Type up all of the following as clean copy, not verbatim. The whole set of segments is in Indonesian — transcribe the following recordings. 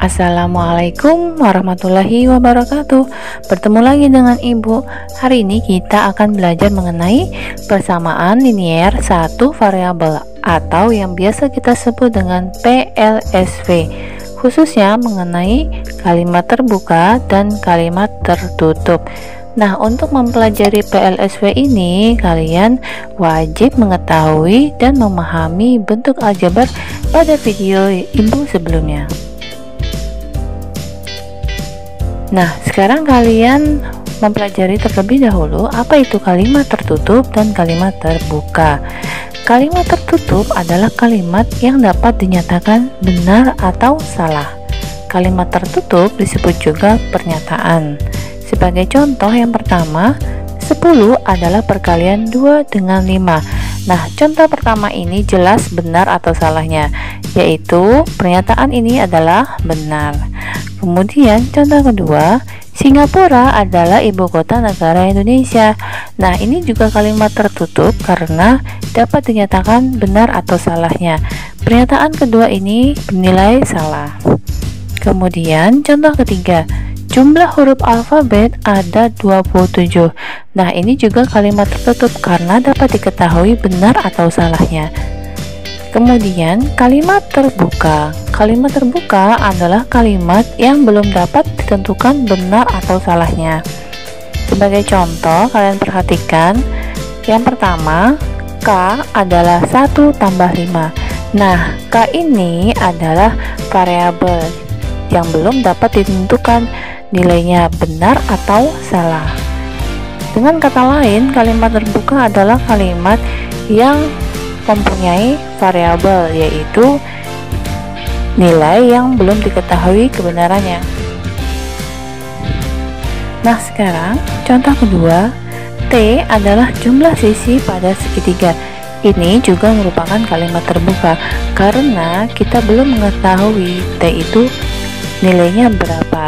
Assalamualaikum warahmatullahi wabarakatuh. Bertemu lagi dengan Ibu. Hari ini kita akan belajar mengenai persamaan linier satu variabel atau yang biasa kita sebut dengan PLSV, khususnya mengenai kalimat terbuka dan kalimat tertutup. Nah, untuk mempelajari PLSV ini, kalian wajib mengetahui dan memahami bentuk aljabar pada video Ibu sebelumnya. Nah, sekarang kalian mempelajari terlebih dahulu apa itu kalimat tertutup dan kalimat terbuka. Kalimat tertutup adalah kalimat yang dapat dinyatakan benar atau salah. Kalimat tertutup disebut juga pernyataan. Sebagai contoh yang pertama, 10 adalah perkalian 2 dengan 5. Nah, contoh pertama ini jelas benar atau salahnya, yaitu pernyataan ini adalah benar. Kemudian contoh kedua, Singapura adalah ibu kota negara Indonesia. Nah, ini juga kalimat tertutup karena dapat dinyatakan benar atau salahnya. Pernyataan kedua ini bernilai salah. Kemudian contoh ketiga, jumlah huruf alfabet ada 27. Nah, ini juga kalimat tertutup karena dapat diketahui benar atau salahnya. Kemudian kalimat terbuka. Kalimat terbuka adalah kalimat yang belum dapat ditentukan benar atau salahnya. Sebagai contoh, kalian perhatikan. Yang pertama, K adalah 1 tambah 5. Nah, K ini adalah variabel yang belum dapat ditentukan nilainya benar atau salah. Dengan kata lain, kalimat terbuka adalah kalimat yang mempunyai variabel, yaitu nilai yang belum diketahui kebenarannya. Nah, sekarang contoh kedua, T adalah jumlah sisi pada segitiga. Ini juga merupakan kalimat terbuka karena kita belum mengetahui T itu nilainya berapa,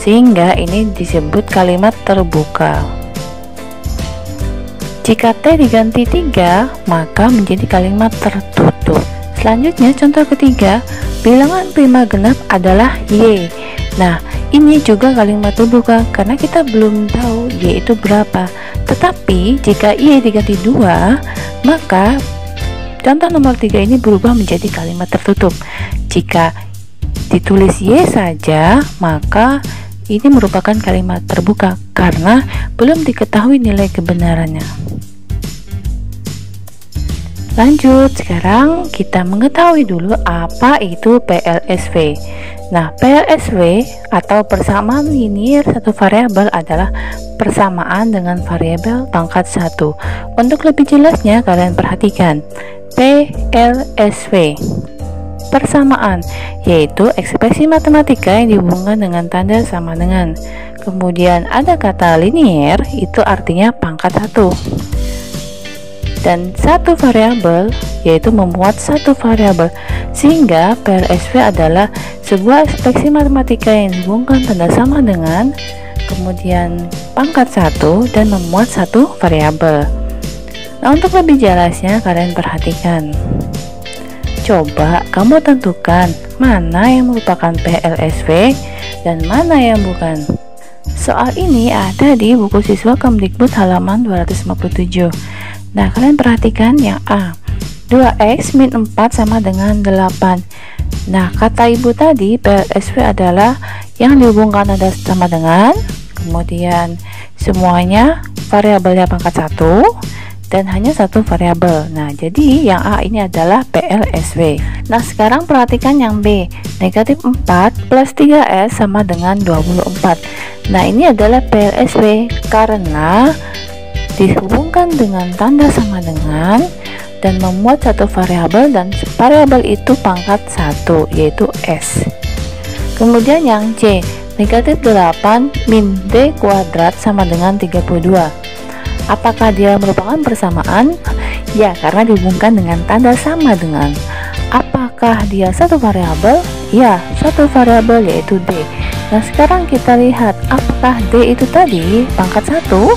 sehingga ini disebut kalimat terbuka. Jika T diganti 3, maka menjadi kalimat tertutup. Selanjutnya contoh ketiga, bilangan prima genap adalah Y. Nah, ini juga kalimat terbuka karena kita belum tahu Y itu berapa. Tetapi jika Y diganti 2, maka contoh nomor 3 ini berubah menjadi kalimat tertutup. Jika ditulis Y saja, maka ini merupakan kalimat terbuka karena belum diketahui nilai kebenarannya. Lanjut, sekarang kita mengetahui dulu apa itu PLSV. Nah, PLSV atau persamaan linier satu variabel adalah persamaan dengan variabel pangkat 1. Untuk lebih jelasnya, kalian perhatikan PLSV. Persamaan yaitu ekspresi matematika yang dihubungkan dengan tanda sama dengan. Kemudian ada kata linier, itu artinya pangkat 1. Dan satu variabel yaitu memuat satu variabel, sehingga PLSV adalah sebuah ekspresi matematika yang dihubungkan tanda sama dengan, kemudian pangkat 1 dan memuat satu variabel. Nah, untuk lebih jelasnya kalian perhatikan. Coba kamu tentukan mana yang merupakan PLSV dan mana yang bukan. Soal ini ada di buku siswa Kemdikbud halaman 257. Nah, kalian perhatikan yang A, 2x min 4 sama dengan 8. Nah, kata ibu tadi PLSV adalah yang dihubungkan ada sama dengan, kemudian semuanya variabelnya pangkat 1 dan hanya satu variabel. Nah, jadi yang A ini adalah PLSV. Nah, sekarang perhatikan yang B, negatif 4 plus 3S sama dengan 24. Nah, ini adalah PLSV karena dihubungkan dengan tanda sama dengan dan memuat satu variabel, dan variabel itu pangkat 1 yaitu S. Kemudian yang C, negatif 8 min D kuadrat sama dengan 32. Apakah dia merupakan persamaan? Ya, karena dihubungkan dengan tanda sama dengan. Apakah dia satu variabel? Ya, satu variabel yaitu D. Nah, sekarang kita lihat apakah D itu tadi pangkat 1?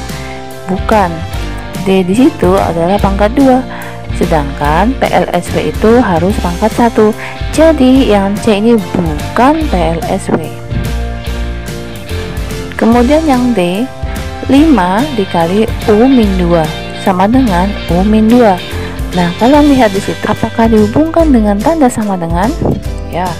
Bukan. D di situ adalah pangkat 2. Sedangkan PLSV itu harus pangkat 1. Jadi yang C ini bukan PLSW. Kemudian yang D, 5 dikali U-2 sama dengan U-2. Nah, kalian lihat di situ, apakah dihubungkan dengan tanda sama dengan? Ya.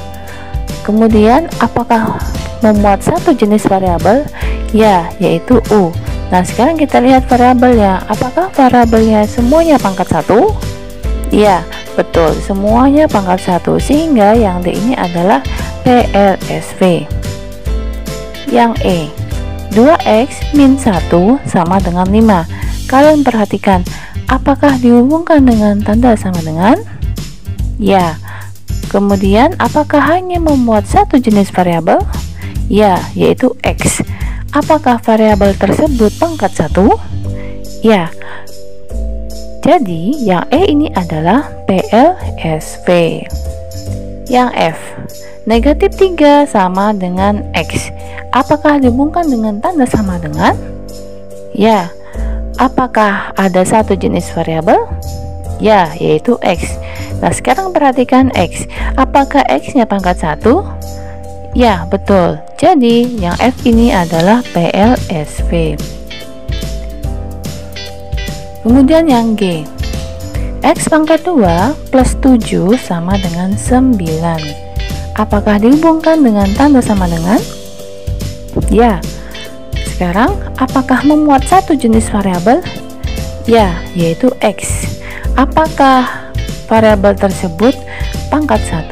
Kemudian apakah memuat satu jenis variabel? Ya, yaitu U. Nah, sekarang kita lihat variabelnya. Apakah variabelnya semuanya pangkat 1? Ya, betul, semuanya pangkat 1, sehingga yang D ini adalah PLSW. Yang E, 2x min 1 sama dengan 5. Kalian perhatikan, apakah dihubungkan dengan tanda sama dengan? Ya. Kemudian apakah hanya memuat satu jenis variabel? Ya, yaitu x. Apakah variabel tersebut pangkat 1? Ya. Jadi yang E ini adalah PLSW. Yang F, negatif 3 sama dengan x. Apakah dihubungkan dengan tanda sama dengan? Ya. Apakah ada satu jenis variabel? Ya, yaitu x. Nah, sekarang perhatikan x. Apakah x-nya pangkat 1? Ya, betul. Jadi yang F ini adalah PLSW. Kemudian yang G, x pangkat 2 plus 7 sama dengan 9. Apakah dihubungkan dengan tanda sama dengan? Ya. Sekarang apakah memuat satu jenis variabel? Ya, yaitu x. Apakah variabel tersebut pangkat 1?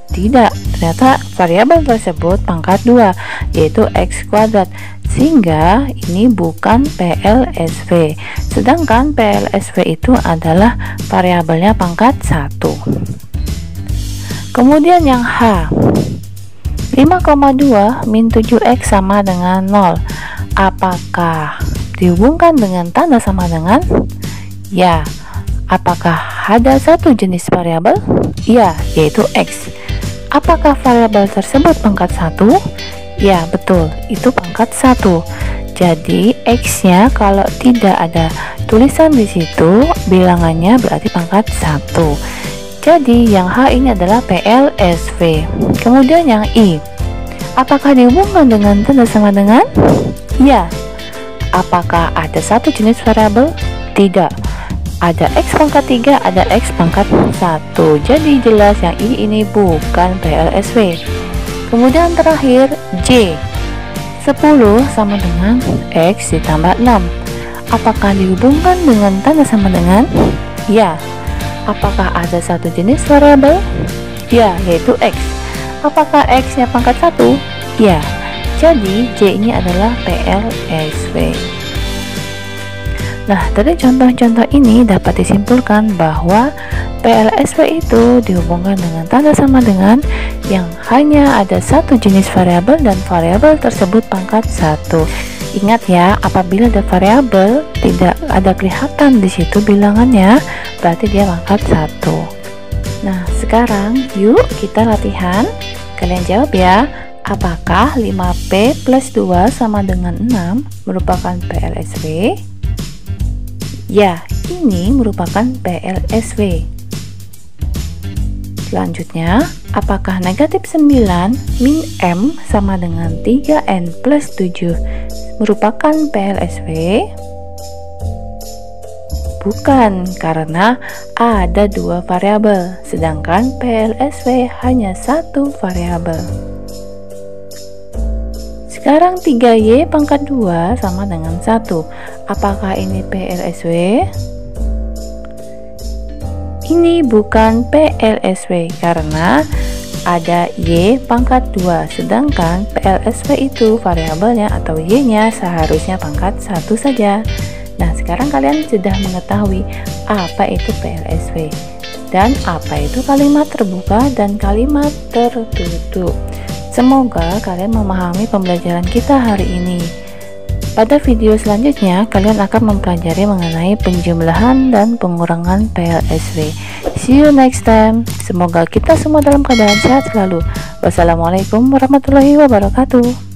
Tidak, ternyata variabel tersebut pangkat 2, yaitu x kuadrat, sehingga ini bukan PLSW. Sedangkan PLSW itu adalah variabelnya pangkat 1. Kemudian yang H, 5,2 min 7x sama dengan 0. Apakah dihubungkan dengan tanda sama dengan? Ya. Apakah ada satu jenis variabel? Ya, yaitu x. Apakah variabel tersebut pangkat 1? Ya, betul, itu pangkat 1. Jadi x-nya kalau tidak ada tulisan di situ, bilangannya berarti pangkat 1. Jadi yang H ini adalah PLSW. Kemudian yang I, apakah dihubungkan dengan tanda sama dengan? Ya. Apakah ada satu jenis variabel? Tidak. Ada x pangkat 3, ada x pangkat 1. Jadi jelas yang I ini bukan PLSW. Kemudian terakhir J, 10 sama dengan x ditambah 6. Apakah dihubungkan dengan tanda sama dengan? Ya. Apakah ada satu jenis variabel? Ya, yaitu x. Apakah x nya pangkat 1? Ya. Jadi J ini adalah PLSW. Nah, dari contoh-contoh ini dapat disimpulkan bahwa PLSW itu dihubungkan dengan tanda sama dengan yang hanya ada satu jenis variabel dan variabel tersebut pangkat 1. Ingat ya, apabila ada variabel tidak ada kelihatan di situ bilangannya, berarti dia pangkat 1. Nah, sekarang yuk kita latihan. Kalian jawab ya, apakah 5P plus 2 sama dengan 6 merupakan PLSW? Ya, ini merupakan PLSW. Selanjutnya, apakah negatif 9 min M sama dengan 3N plus 7 merupakan PLSW? Bukan, karena ada dua variabel, sedangkan PLSW hanya satu variabel. Sekarang 3Y pangkat 2 sama dengan 1. Apakah ini PLSW? Ini bukan PLSW karena ada Y pangkat 2, sedangkan PLSW itu variabelnya atau Y-nya seharusnya pangkat 1 saja. Nah, sekarang kalian sudah mengetahui apa itu PLSW dan apa itu kalimat terbuka dan kalimat tertutup. Semoga kalian memahami pembelajaran kita hari ini. Pada video selanjutnya, kalian akan mempelajari mengenai penjumlahan dan pengurangan PLSW. See you next time. Semoga kita semua dalam keadaan sehat selalu. Wassalamualaikum warahmatullahi wabarakatuh.